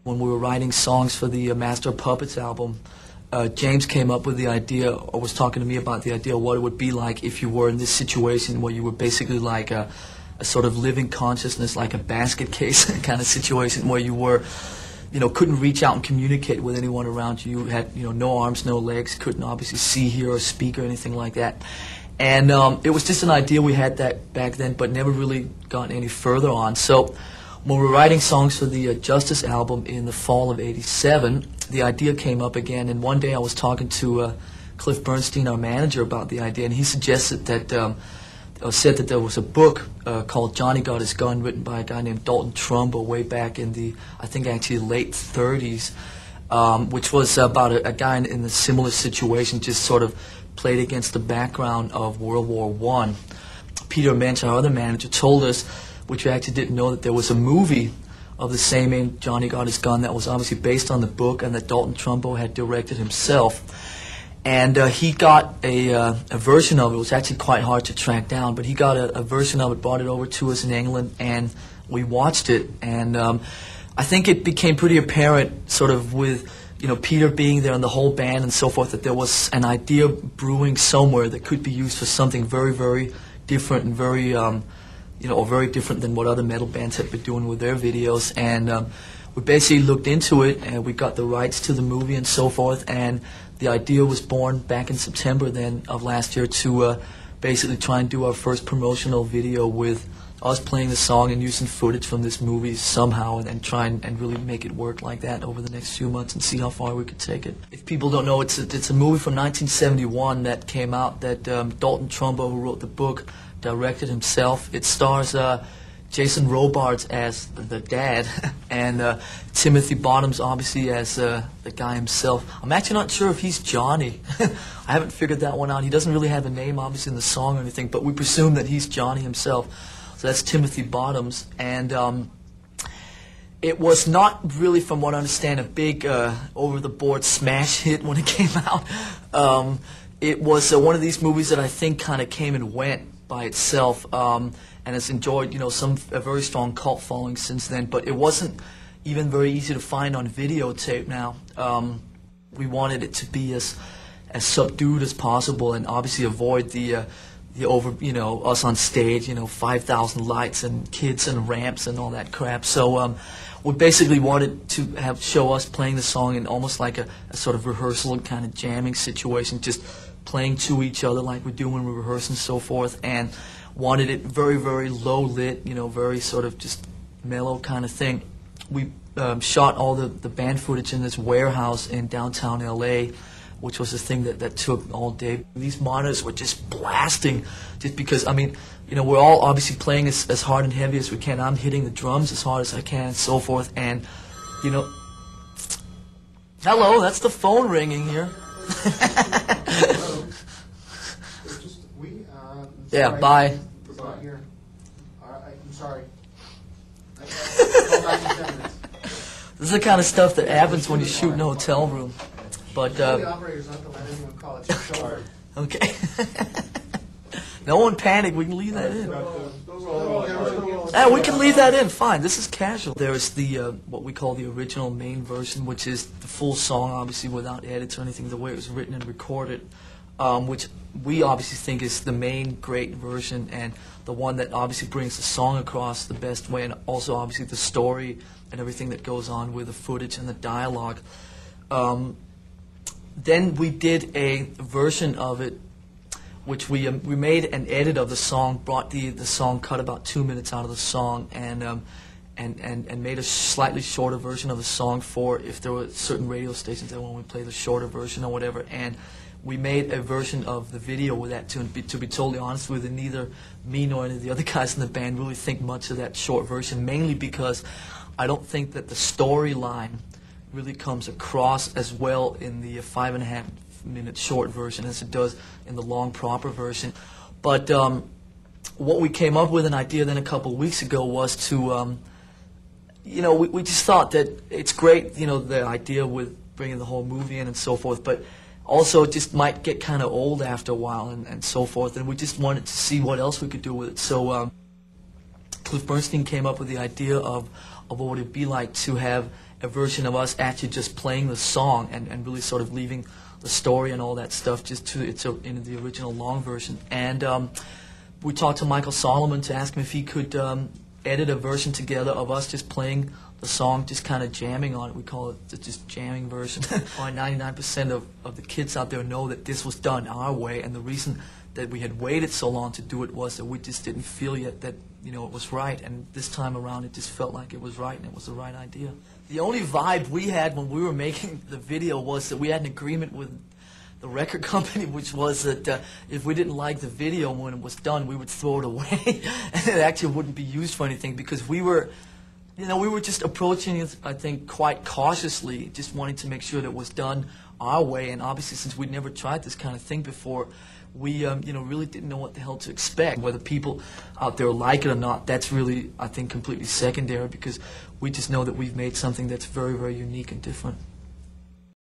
When we were writing songs for the Master of Puppets album, James came up with the idea, or was talking to me about the idea of what it would be like if you were in this situation where you were basically like a sort of living consciousness, like a basket case kind of situation where you were, couldn't reach out and communicate with anyone around you. You had, no arms, no legs, couldn't obviously see, hear, or speak or anything like that. And it was just an idea we had that back then, but never really gotten any further on. So when we were writing songs for the Justice album in the fall of '87, the idea came up again, and one day I was talking to Cliff Bernstein, our manager, about the idea, and he suggested that, said that there was a book called Johnny Got His Gun, written by a guy named Dalton Trumbo way back in the, I think actually late 30s, which was about a guy in a similar situation, just sort of played against the background of World War I. Peter Mensch, our other manager, told us, which we actually didn't know, that there was a movie of the same name, Johnny Got His Gun, that was obviously based on the book and that Dalton Trumbo had directed himself. And he got a version of it. It was actually quite hard to track down, but he got a version of it, brought it over to us in England, and we watched it. And I think it became pretty apparent, sort of with Peter being there and the whole band and so forth, that there was an idea brewing somewhere that could be used for something very, very different and very, or very different than what other metal bands had been doing with their videos. And we basically looked into it, and we got the rights to the movie and so forth, and the idea was born back in September then of last year to basically try and do our first promotional video with us playing the song and using footage from this movie somehow, and try and really make it work like that over the next few months and see how far we could take it. If people don't know, it's a movie from 1971 that came out that Dalton Trumbo, who wrote the book, directed himself. It stars Jason Robards as the dad, and Timothy Bottoms obviously as the guy himself. I'm actually not sure if he's Johnny. I haven't figured that one out. He doesn't really have a name obviously in the song or anything, but we presume that he's Johnny himself. So that's Timothy Bottoms, and it was not really, from what I understand, a big over-the-board smash hit when it came out. It was one of these movies that I think kind of came and went by itself, and has enjoyed, a very strong cult following since then. But it wasn't even very easy to find on videotape. Now, we wanted it to be as subdued as possible, and obviously avoid the over, us on stage, 5,000 lights and kids and ramps and all that crap. So we basically wanted to show us playing the song in almost like a sort of rehearsal kind of jamming situation, just playing to each other like we do when we rehearse and so forth, and wanted it very, very low lit, very sort of just mellow kind of thing. We shot all the band footage in this warehouse in downtown LA, which was the thing that took all day. These monitors were just blasting, just because, we're all obviously playing as hard and heavy as we can. I'm hitting the drums as hard as I can and so forth, and, hello, that's the phone ringing here. Yeah, bye. Here. I'm sorry. This is the kind of stuff that happens when you shoot in a hotel room. But the operator's not to let anyone call it short. Okay. No one panic. We can leave that in. We can leave that in. Fine. This is casual. There is the what we call the original main version, which is the full song, obviously without edits or anything, the way it was written and recorded, which we obviously think is the main great version, and the one that obviously brings the song across the best way, and also obviously the story and everything that goes on with the footage and the dialogue. Then we did a version of it, which we made an edit of the song, brought the song, cut about 2 minutes out of the song, and made a slightly shorter version of the song for if there were certain radio stations that when we play the shorter version or whatever. And we made a version of the video with that tune. To be totally honest with you, neither me nor any of the other guys in the band really think much of that short version, mainly because I don't think that the storyline really comes across as well in the 5.5-minute short version as it does in the long proper version. But what we came up with an idea then a couple of weeks ago was to, we just thought that it's great, the idea with bringing the whole movie in and so forth, but also it just might get kind of old after a while and so forth, and we just wanted to see what else we could do with it. So Cliff Bernstein came up with the idea of what it would be like to have a version of us actually just playing the song and really sort of leaving the story and all that stuff just to in the original long version. And we talked to Michael Solomon to ask him if he could edit a version together of us just playing the song, just kind of jamming on it. We call it the just jamming version. 99% of the kids out there know that this was done our way, and the reason that we had waited so long to do it was that we just didn't feel yet that, you know, it was right. And this time around, it just felt like it was right, and it was the right idea. The only vibe we had when we were making the video was that we had an agreement with the record company, which was that if we didn't like the video when it was done, we would throw it away, and it actually wouldn't be used for anything, because we were, you know, we were just approaching it, I think, quite cautiously, just wanting to make sure that it was done our way. And obviously, since we'd never tried this kind of thing before, we, you know, really didn't know what the hell to expect. Whether people out there like it or not, that's really, I think, completely secondary, because we just know that we've made something that's very, very unique and different.